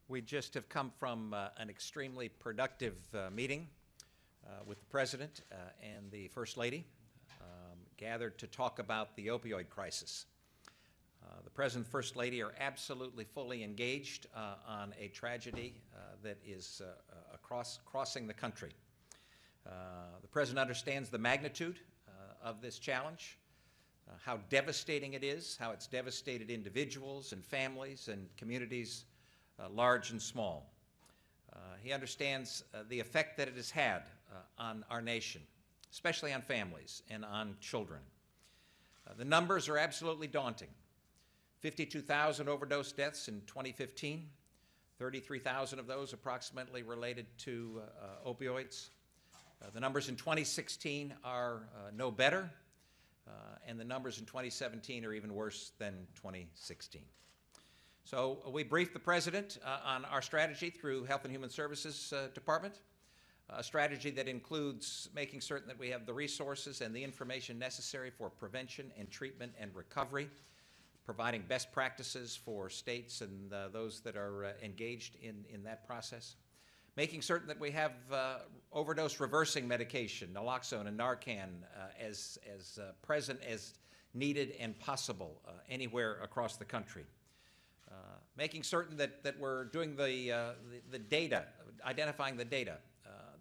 We just have come from an extremely productive meeting with the President and the First Lady, gathered to talk about the opioid crisis. The President and First Lady are absolutely fully engaged on a tragedy that is crossing the country. The President understands the magnitude of this challenge, how devastating it is, how it's devastated individuals and families and communities large and small. He understands the effect that it has had on our nation, especially on families and on children. The numbers are absolutely daunting. 52,000 overdose deaths in 2015, 33,000 of those approximately related to opioids. The numbers in 2016 are no better, and the numbers in 2017 are even worse than 2016. So we briefed the President on our strategy through Health and Human Services Department, a strategy that includes making certain that we have the resources and the information necessary for prevention and treatment and recovery, providing best practices for states and those that are engaged in that process, making certain that we have overdose reversing medication, naloxone and Narcan, as present as needed and possible anywhere across the country. Making certain that we're doing the data, identifying the data,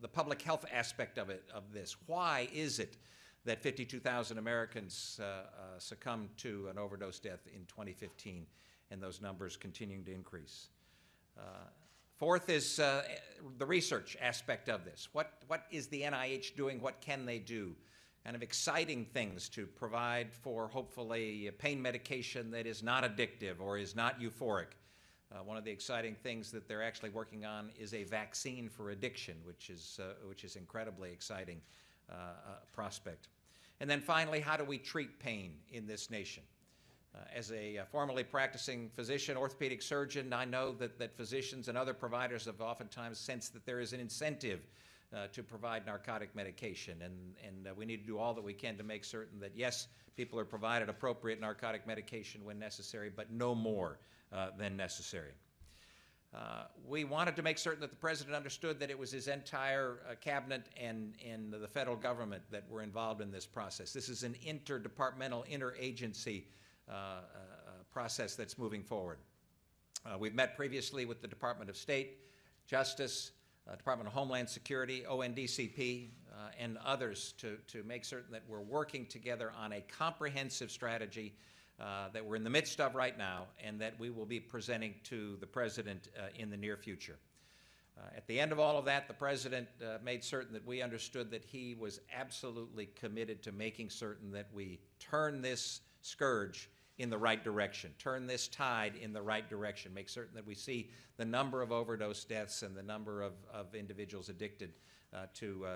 the public health aspect of this. Why is it that 52,000 Americans succumbed to an overdose death in 2015, and those numbers continuing to increase? Fourth is the research aspect of this. What is the NIH doing? What can they do? Kind of exciting things to provide for, hopefully, pain medication that is not addictive or is not euphoric. One of the exciting things that they're actually working on is a vaccine for addiction, which is incredibly exciting prospect. And then finally, how do we treat pain in this nation? As a formerly practicing physician, orthopedic surgeon, I know that physicians and other providers have oftentimes sensed that there is an incentive to provide narcotic medication, and we need to do all that we can to make certain that, yes, people are provided appropriate narcotic medication when necessary, but no more than necessary. We wanted to make certain that the President understood that it was his entire cabinet and the federal government that were involved in this process. This is an interdepartmental, interagency process that's moving forward. We've met previously with the Department of State, Justice, Department of Homeland Security, ONDCP, and others to make certain that we're working together on a comprehensive strategy that we're in the midst of right now, and that we will be presenting to the President in the near future. At the end of all of that, the President made certain that we understood that he was absolutely committed to making certain that we turn this scourge in the right direction, turn this tide in the right direction, make certain that we see the number of overdose deaths and the number of individuals addicted to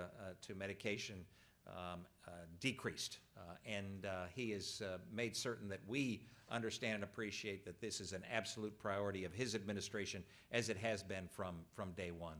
medication decreased. And he has made certain that we understand and appreciate that this is an absolute priority of his administration, as it has been from day one.